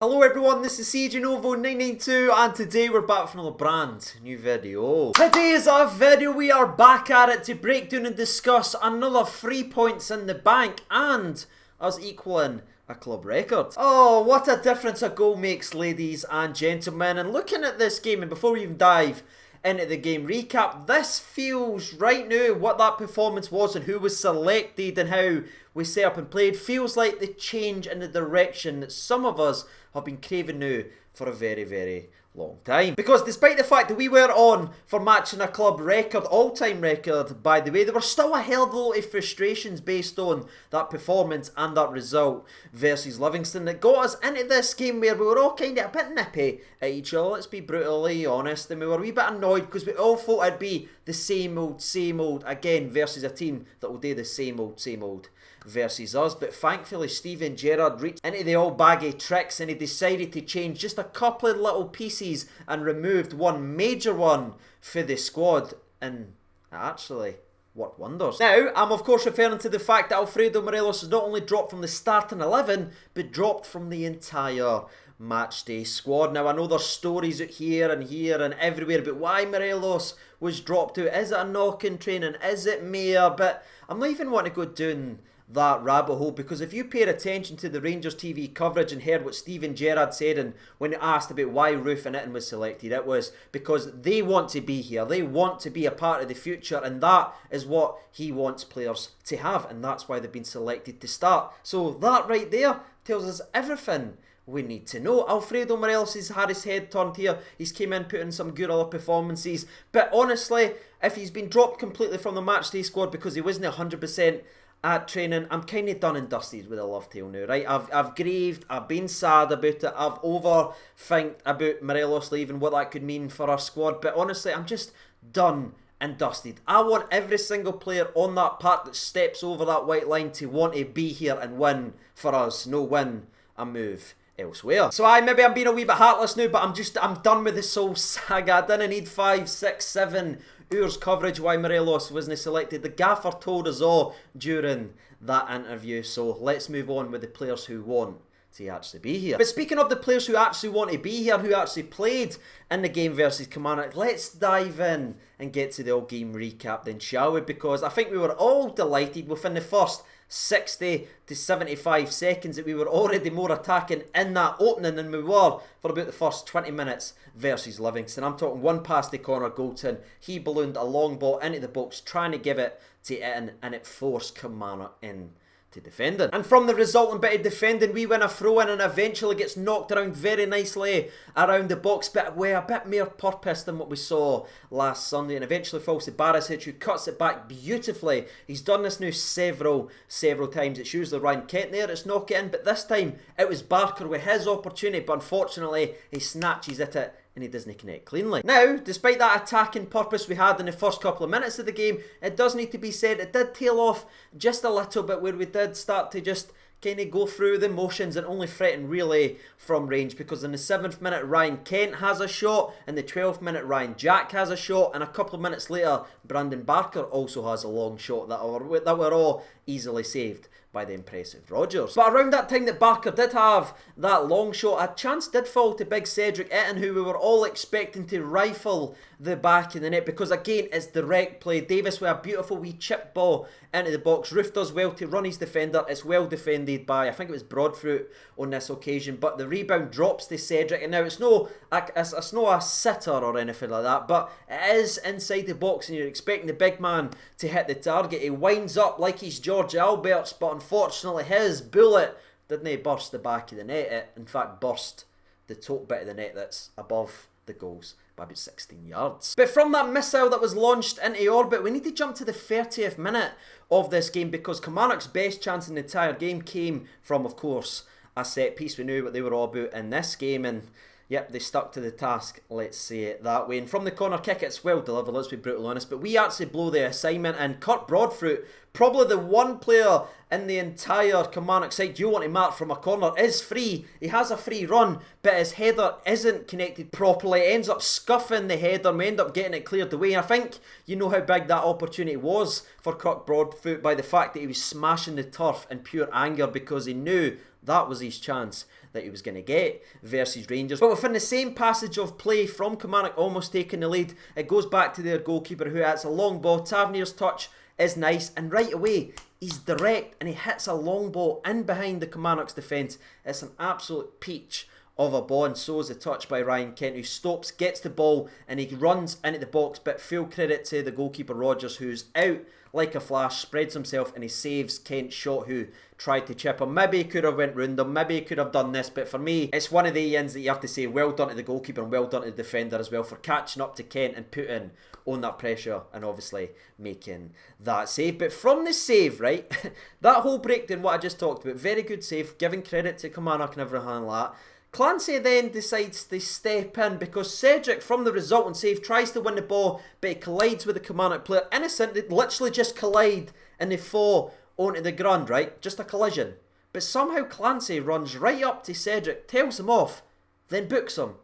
Hello everyone, this is CJNovo992 and today we're back for another brand new video. Today's our video, we are back at it to break down and discuss another 3 points in the bank and us equaling a club record. Oh, what a difference a goal makes, ladies and gentlemen. And looking at this game, and before we even dive into the game recap, this feels right now what that performance was and who was selected and how we set up and played feels like the change in the direction that some of us have been craving now for a very long time. Because despite the fact that we were on for matching a club record, all-time record by the way, there were still a hell of a lot of frustrations based on that performance and that result versus Livingston that got us into this game where we were all kind of a bit nippy at each other, let's be brutally honest, and we were a wee bit annoyed because we all thought it'd be the same old again versus a team that will do the same old versus us. But thankfully Steven Gerrard reached into the old bag of tricks and he decided to change just a couple of little pieces and removed one major one for the squad, and it actually worked wonders. Now, I'm of course referring to the fact that Alfredo Morelos has not only dropped from the starting 11 but dropped from the entire matchday squad. Now I know there's stories out here and everywhere about why Morelos was dropped out. Is it a knock in training? Is it Mayor? But I'm not even wanting to go down that rabbit hole, because if you paid attention to the Rangers TV coverage and heard what Steven Gerrard said, and when asked about why Roof and Itten was selected, it was because they want to be here, they want to be a part of the future, and that is what he wants players to have, and that's why they've been selected to start. So that right there tells us everything we need to know. Alfredo Morelos has had his head turned here. He's came in, put in some good other performances. But honestly, if he's been dropped completely from the matchday squad because he wasn't 100% at training, I'm kind of done and dusted with the love tale now, right? I've grieved, I've been sad about it, I've overthinked about Morelos leaving, what that could mean for our squad. But honestly, I'm just done and dusted. I want every single player on that part that steps over that white line to want to be here and win for us, no win and move elsewhere. So maybe I'm being a wee bit heartless now, but I'm done with this whole saga. I didn't need 5, 6, 7 hours coverage why Morelos wasn't selected. The gaffer told us all during that interview. So let's move on with the players who want to actually be here. But speaking of the players who actually want to be here, who actually played in the game versus Kilmarnock, let's dive in and get to the all game recap then, shall we? Because I think we were all delighted within the first 60 to 75 seconds that we were already more attacking in that opening than we were for about the first 20 minutes versus Livingston. I'm talking one past the corner, Goldson. He ballooned a long ball into the box trying to give it to Itten, and it forced Kilmarnock in to defending. And from the resulting bit of defending, we win a throw in and eventually gets knocked around very nicely around the box, but with a bit more purpose than what we saw last Sunday, and eventually falls to Barisic, who cuts it back beautifully. He's done this now several times. It's usually Ryan Kent there, it's knock it in, but this time it was Barker with his opportunity, but unfortunately he snatches at it and he doesn't connect cleanly. Now, despite that attacking purpose we had in the first couple of minutes of the game, it does need to be said, it did tail off just a little bit where we did start to just kind of go through the motions and only threaten really from range, because in the 7th minute Ryan Kent has a shot, in the 12th minute Ryan Jack has a shot, and a couple of minutes later Brandon Barker also has a long shot that were all easily saved by the impressive Rodgers. But around that time that Barker did have that long shot, a chance did fall to big Cedric Itten, who we were all expecting to rifle the back of the net, because again it's direct play. Davis with a beautiful wee chip ball into the box. Roof does well to run his defender. It's well defended by, I think it was Broadfruit on this occasion, but the rebound drops to Cedric, and now it's no a sitter or anything like that, but it is inside the box and you're expecting the big man to hit the target. He winds up like he's George Albert's, but unfortunately his bullet didn't burst the back of the net. It in fact burst the top bit of the net that's above the goals by about 16 yards. But from that missile that was launched into orbit, we need to jump to the 30th minute of this game, because Kilmarnock's best chance in the entire game came from, of course, a set piece. We knew what they were all about in this game, and yep, they stuck to the task, let's say it that way. And from the corner kick, it's well delivered, let's be brutally honest, but we actually blow the assignment, and Kurt Broadfruit, probably the one player in the entire Kilmarnock side you want to mark from a corner, is free. He has a free run, but his header isn't connected properly. It ends up scuffing the header, and we end up getting it cleared away. I think you know how big that opportunity was for Kurt Broadfruit by the fact that he was smashing the turf in pure anger, because he knew that was his chance that he was going to get versus Rangers. But within the same passage of play from Kilmarnock almost taking the lead, it goes back to their goalkeeper who hits a long ball. Tavernier's touch is nice, and right away he's direct and he hits a long ball in behind the Kilmarnock's defence. It's an absolute peach of a ball, and so is the touch by Ryan Kent, who stops, gets the ball and he runs into the box. But full credit to the goalkeeper Rogers, who's out like a flash, spreads himself and he saves Kent's shot, who tried to chip him. Maybe he could have went round him, maybe he could have done this, but for me it's one of the ends that you have to say well done to the goalkeeper and well done to the defender as well for catching up to Kent and putting on that pressure and obviously making that save. But from the save, right, that whole breakdown what I just talked about, very good save, giving credit to Kilmarnock and everything like that. Clancy then decides to step in because Cedric, from the resultant save, tries to win the ball, but he collides with the Kilmarnock player. Innocent, they literally just collide and they fall onto the ground, right? Just a collision. But somehow Clancy runs right up to Cedric, tells him off, then books him.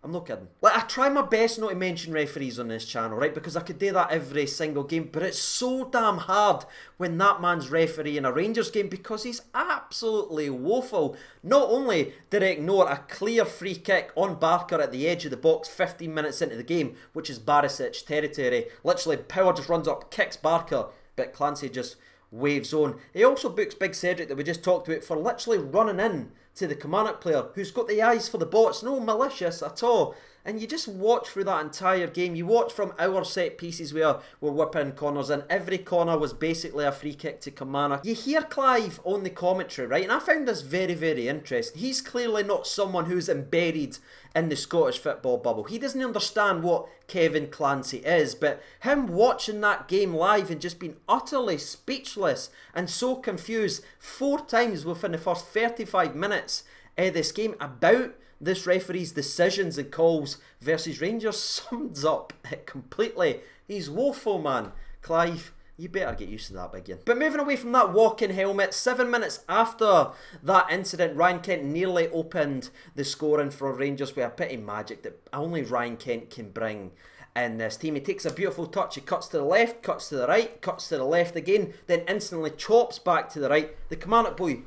I'm not kidding. Like, I try my best not to mention referees on this channel, right? Because I could do that every single game. But it's so damn hard when that man's referee in a Rangers game because he's absolutely woeful. Not only did he ignore a clear free kick on Barker at the edge of the box 15 minutes into the game, which is Barisic territory. Literally, Power just runs up, kicks Barker, but Clancy just waves on. He also books Big Cedric that we just talked about for literally running in to the Kilmarnock player who's got the eyes for the ball. It's no malicious at all. And you just watch through that entire game. You watch from our set pieces where we're whipping corners and every corner was basically a free kick to Kilmarnock. You hear Clive on the commentary, right? And I found this very, very interesting. He's clearly not someone who's embedded in the Scottish football bubble. He doesn't understand what Kevin Clancy is, but him watching that game live and just being utterly speechless and so confused 4 times within the first 35 minutes of this game about this referee's decisions and calls versus Rangers sums up it completely. He's woeful, man. Clive, you better get used to that, big one. But moving away from that walk-in helmet, 7 minutes after that incident, Ryan Kent nearly opened the scoring for Rangers with a bit of magic that only Ryan Kent can bring in this team. He takes a beautiful touch, he cuts to the left, cuts to the right, cuts to the left again, then instantly chops back to the right. The Kilmarnock boy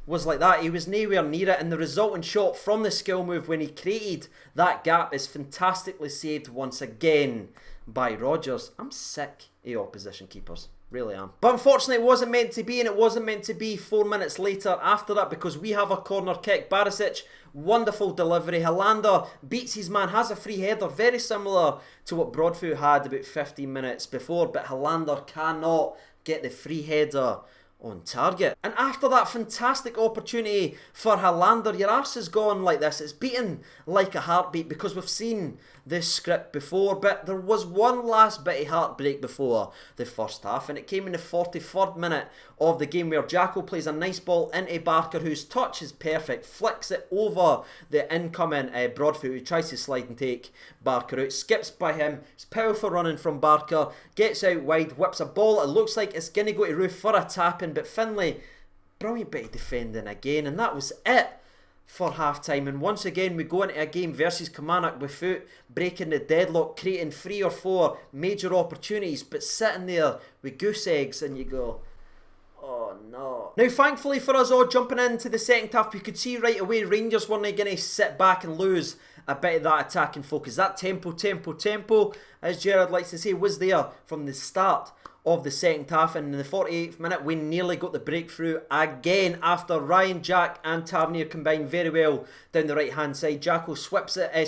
was like that. He was nowhere near it, and the resulting shot from the skill move when he created that gap is fantastically saved once again by Rogers. I'm sick of opposition keepers, really am. But unfortunately it wasn't meant to be, and it wasn't meant to be 4 minutes later after that because we have a corner kick. Barisic, wonderful delivery. Helander beats his man, has a free header very similar to what Broadfoot had about 15 minutes before, but Helander cannot get the free header on target. And after that fantastic opportunity for Helander, your arse is gone like this. It's beaten like a heartbeat because we've seen this script before, but there was one last bit of heartbreak before the first half, and it came in the 43rd minute of the game where Jacko plays a nice ball into Barker, whose touch is perfect, flicks it over the incoming Broadfoot, who tries to slide and take Barker out, skips by him, it's powerful running from Barker, gets out wide, whips a ball, it looks like it's going to go to Roof for a tap-in, but Finlay, brilliant bit of defending again, and that was it for half time. And once again we go into a game versus Kilmarnock without breaking the deadlock, creating 3 or 4 major opportunities, but sitting there with goose eggs, and you go, oh no. Now thankfully for us all, jumping into the second half, you could see right away Rangers weren't going to sit back and lose a bit of that attacking focus. That tempo, as Gerard likes to say, was there from the start of the second half, and in the 48th minute we nearly got the breakthrough again after Ryan, Jack and Tavernier combined very well down the right hand side. Jacko switches it, I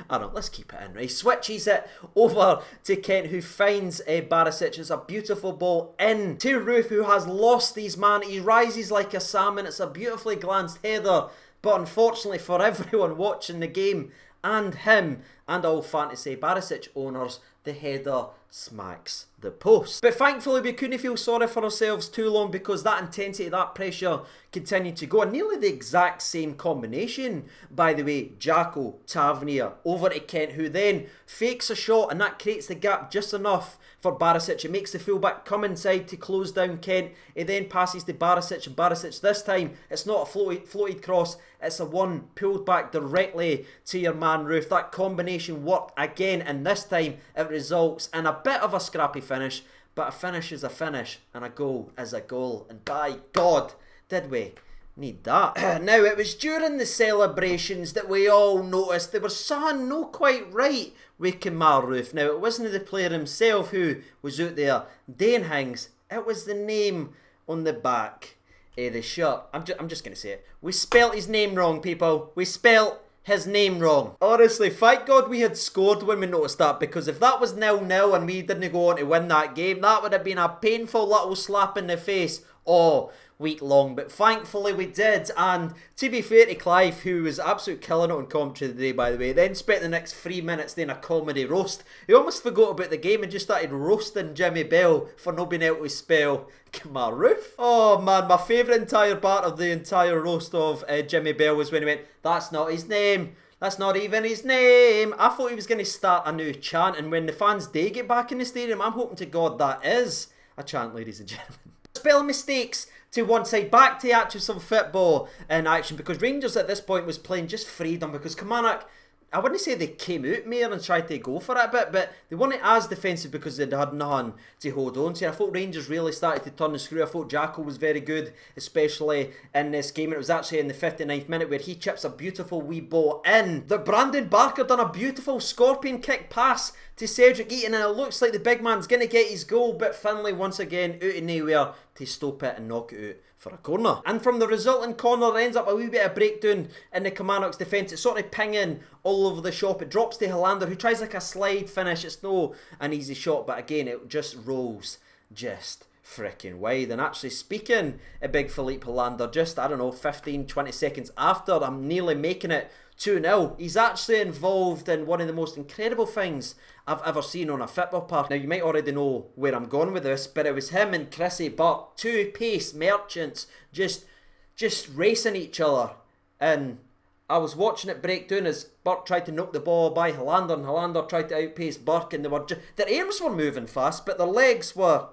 don't know, let's keep it in, right? Switches it over to Kent, who finds Barisic. It's a beautiful ball in to Roof, who has lost his man. He rises like a salmon. It's a beautifully glanced header, but unfortunately for everyone watching the game and him and all fantasy Barisic owners, the header smacks the post. But thankfully we couldn't feel sorry for ourselves too long because that intensity, that pressure continued to go. And nearly the exact same combination, by the way, Jacko, Tavernier over to Kent, who then fakes a shot, and that creates the gap just enough for Barisic. It makes the fullback come inside to close down Kent. He then passes to Barisic, and Barisic this time, it's not a floated cross, it's a one pulled back directly to your man Roof. That combination worked again, and this time it results in a bit of a scrappy finish, but a finish is a finish and a goal is a goal. And by God, Did we? Need that. Now, it was during the celebrations that we all noticed there was something not quite right with Kilmarnock. Now, it wasn't the player himself who was out there doing things. It was the name on the back of the shirt. I'm just going to say it. We spelt his name wrong, people. We spelt his name wrong. Honestly, thank God we had scored when we noticed that, because if that was 0-0 and we didn't go on to win that game, that would have been a painful little slap in the face all week long. But thankfully we did, and to be fair to Clive, who was absolutely killing it on commentary today, by the way, then spent the next 3 minutes doing a comedy roast. He almost forgot about the game and just started roasting Jimmy Bell for not being able to spell Kilmarnock. Oh man, my favourite entire part of the entire roast of Jimmy Bell was when he went, "That's not his name. That's not even his name." I thought he was going to start a new chant, and when the fans do get back in the stadium, I'm hoping to God that is a chant, ladies and gentlemen. Spelling mistakes to one side, back to actually some football in action, because Rangers at this point was playing just freedom, because Kilmarnock, I wouldn't say they came out more and tried to go for it a bit, but they weren't as defensive because they had nothing to hold on to. I thought Rangers really started to turn the screw. I thought Jacko was very good, especially in this game. It was actually in the 59th minute where he chips a beautiful wee ball in. The Brandon Barker done a beautiful scorpion kick pass to Cedric Eaton, and it looks like the big man's going to get his goal, but Finlay once again out of nowhere to stop it and knock it out for a corner. And from the resulting corner, ends up a wee bit of breakdown in the Kilmarnock's defence. It's sort of pinging all over the shop. It drops to Hollander, who tries like a slide finish. It's no an easy shot, but again, it just rolls just freaking wide. And actually, speaking of big Philippe Hollander, just, I don't know, 15-20 seconds after I'm nearly making it 2-0, he's actually involved in one of the most incredible things I've ever seen on a football park. Now, you might already know where I'm going with this, but it was him and Chrissy Burke, two pace merchants, just racing each other. And I was watching it break down as Burke tried to knock the ball by Hollander, and Hollander tried to outpace Burke, and their arms were moving fast, but their legs were,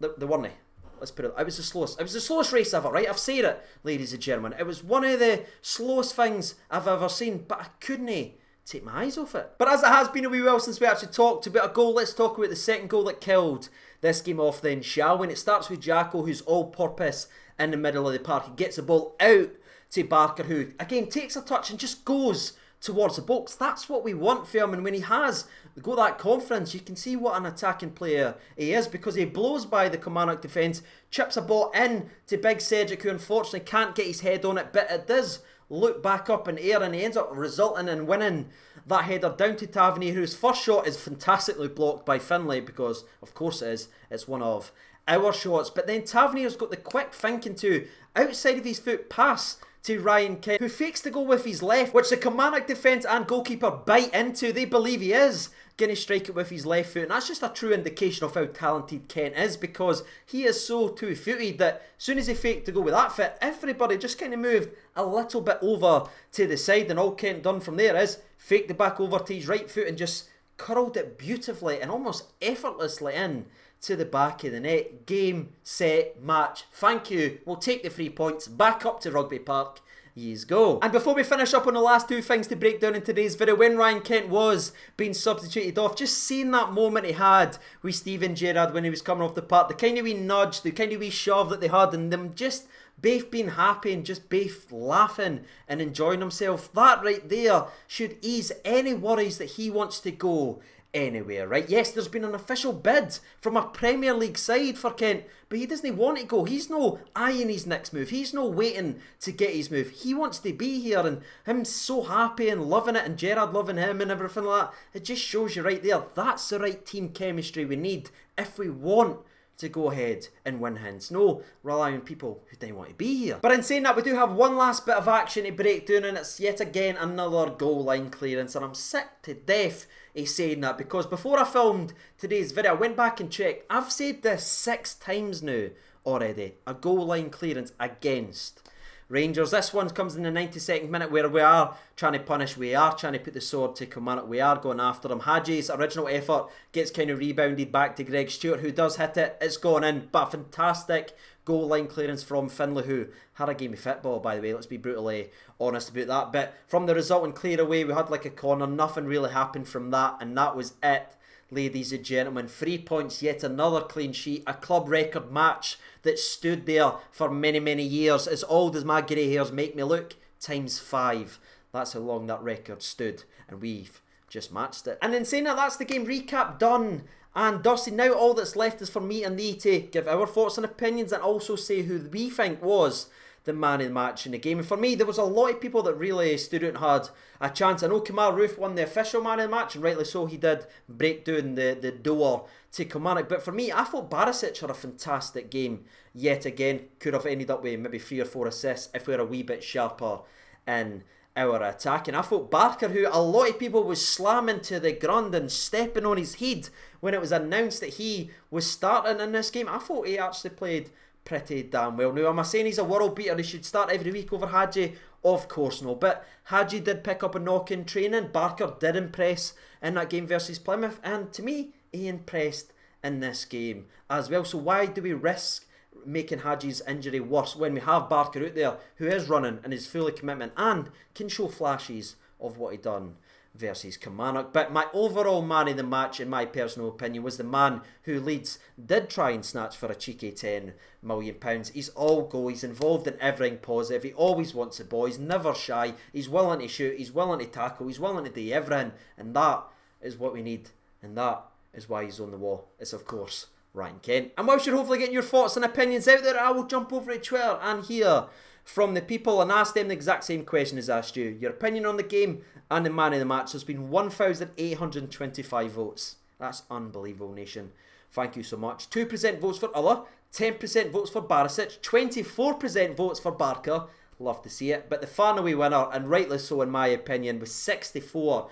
they weren't. Let's put it, it was the slowest race ever, right? I've said it, ladies and gentlemen. It was one of the slowest things I've ever seen, but I couldn't take my eyes off it. But as it has been a wee while since we actually talked about a goal, let's talk about the second goal that killed this game off then, shall we? And it starts with Jacko, who's all-purpose in the middle of the park. He gets the ball out to Barker, who, again, takes a touch and just goes towards the box. That's what we want from him, and when he has got that confidence, you can see what an attacking player he is, because he blows by the Kilmarnock defence, chips a ball in to big Cedric, who unfortunately can't get his head on it, but it does look back up in air, and he ends up resulting in winning that header down to Tavernier, whose first shot is fantastically blocked by Finlay, because of course it is, it's one of our shots. But then Tavernier's got the quick thinking to, outside of his foot, pass to Ryan Kent, who fakes the goal with his left, which the Kilmarnock defence and goalkeeper bite into. They believe he is going to strike it with his left foot, and that's just a true indication of how talented Kent is, because he is so two-footed that as soon as he faked to go with that foot, everybody just kind of moved a little bit over to the side, and all Kent done from there is fake the back over to his right foot and just curled it beautifully and almost effortlessly in to the back of the net. Game, set, match. Thank you. We'll take the 3 points back up to Rugby Park. Yees go. And before we finish up on the last two things to break down in today's video, when Ryan Kent was being substituted off, just seeing that moment he had with Steven Gerrard when he was coming off the park, the kind of wee nudge, the kind of wee shove that they had, and them just both being happy and just both laughing and enjoying himself, that right there should ease any worries that he wants to go anywhere, right? Yes, there's been an official bid from a Premier League side for Kent, but he doesn't want to go. He's no eyeing his next move. He's no waiting to get his move. He wants to be here, and him so happy and loving it, and Gerrard loving him and everything like that. It just shows you right there, that's the right team chemistry we need if we want to go ahead and win hints. No, rely on people who don't want to be here. But in saying that, we do have one last bit of action to break down, and it's yet again another goal line clearance, and I'm sick to death of saying that, because before I filmed today's video, I went back and checked. I've said this 6 times now already. A goal line clearance against Rangers. This one comes in the 92nd minute, where we are trying to punish, we are trying to put the sword to Kilmarnock, we are going after him. Hadji's original effort gets kind of rebounded back to Greg Stewart, who does hit it. It's gone in, but a fantastic goal line clearance from Finlay, who had a game of football, by the way, let's be brutally honest about that. But from the resulting clear away, we had like a corner, nothing really happened from that, and that was it. ladies and gentlemen. 3 points, yet another clean sheet. A club record match that stood there for many, many years. As old as my grey hairs make me look, times 5. That's how long that record stood. And we've just matched it. And in saying that, that's the game recap done and dusted. Now all that's left is for me and thee to give our thoughts and opinions and also say who we think was the man of the match in the game. And for me, there was a lot of people that really stood out and had a chance. I know Kilmarnock won the official man of the match, and rightly so, he did break down the door to Kilmarnock. But for me, I thought Barisic had a fantastic game yet again. Could have ended up with maybe 3 or 4 assists if we were a wee bit sharper in our attack. And I thought Barker, who a lot of people was slamming to the ground and stepping on his head when it was announced that he was starting in this game, I thought he actually played pretty damn well. Now, am I saying he's a world beater, he should start every week over Hadji? Of course no, but Hadji did pick up a knock in training. Barker did impress in that game versus Plymouth, and to me, he impressed in this game as well. So why do we risk making Hadji's injury worse when we have Barker out there who is running and is full of commitment and can show flashes of what he done versus Kilmarnock? But my overall man of the match, in my personal opinion, was the man who Leeds did try and snatch for a cheeky £10 million. He's all go, he's involved in everything positive, he always wants the ball, he's never shy, he's willing to shoot, he's willing to tackle, he's willing to do everything, and that is what we need, and that is why he's on the wall. It's of course Ryan Kent. And whilst you're hopefully getting your thoughts and opinions out there, I will jump over to Twitter and hear from the people and ask them the exact same question as asked you. Your opinion on the game and the man of the match. There's been 1,825 votes. That's unbelievable, nation. Thank you so much. 2% votes for Ulla, 10% votes for Barisic, 24% votes for Barker. Love to see it. But the far and away winner, and rightly so in my opinion, with 64%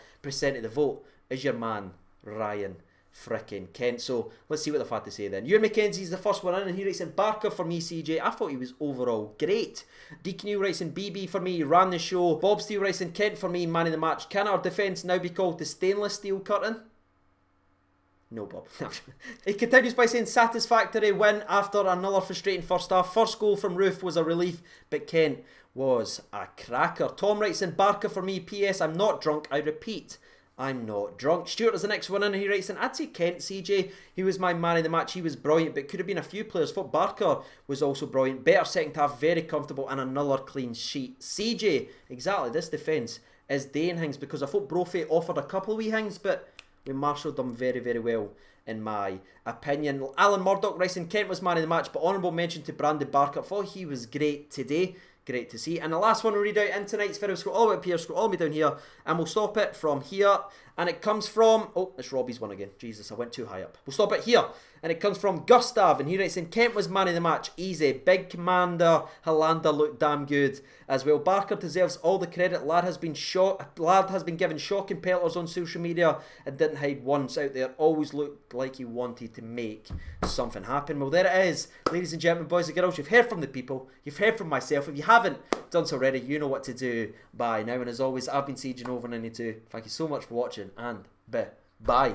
of the vote, is your man, Ryan frickin' Kent. So let's see what they've had to say then. Ewan McKenzie's the first one in, and he writes in Barker for me, CJ. I thought he was overall great. Deacon Neil writes in BB for me, he ran the show. Bob Steele writes in Kent for me, man of the match. Can our defence now be called the stainless steel curtain? No, Bob. He continues by saying satisfactory win after another frustrating first half. First goal from Roof was a relief, but Kent was a cracker. Tom writes in Barker for me, PS, I'm not drunk, I repeat, I'm not drunk. Stuart is the next one in, and he writes in, I'd say Kent, CJ, he was my man of the match, he was brilliant, but could have been a few players. Thought Barker was also brilliant, better second half, very comfortable, and another clean sheet. CJ, exactly, this defence is doing things, because I thought Brophy offered a couple of wee things, but we marshalled them very, very well, in my opinion. Alan Murdoch writes in, Kent was man of the match, but honourable mention to Brandon Barker. Thought he was great today. Great to see. And the last one we'll read out in tonight's video, scroll all the way up here, scroll all the way down here, and we'll stop it from here. And it comes from, oh, it's Robbie's one again. Jesus, I went too high up. We'll stop it here. And it comes from Gustav, and he writes in, Kent was man of the match. Easy. Big commander. Hollander looked damn good as well. Barker deserves all the credit. Lad has been given shocking pelters on social media and didn't hide once out there. Always looked like he wanted to make something happen. Well, there it is. Ladies and gentlemen, boys and girls, you've heard from the people. You've heard from myself. If you haven't done so already, you know what to do by now. And as always, I've been CJ Over 92. Thank you so much for watching, and bye.